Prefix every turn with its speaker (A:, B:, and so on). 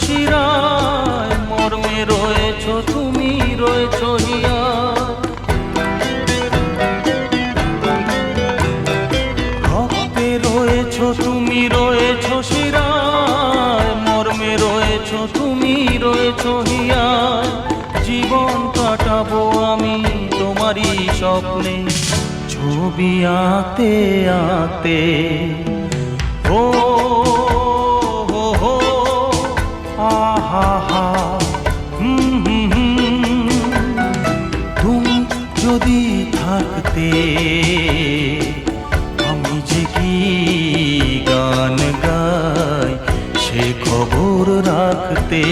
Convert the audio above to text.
A: শিরায়, মর্মে রয়েছ তুমি, রয়েছ হিয়া। রক্তে রয়েছ তুমি, রয়েছ শিরায়, মর্মে রয়েছ তুমি, রয়েছ হিয়া। জীবন কাটাবো আমি তোমারই স্বপ্নে, ছবি আঁকতে আঁকতে। ও হো হো আহা হা, তুমি যদি থাকতে আমি যে কি গান গাই সে খবর রাখতে।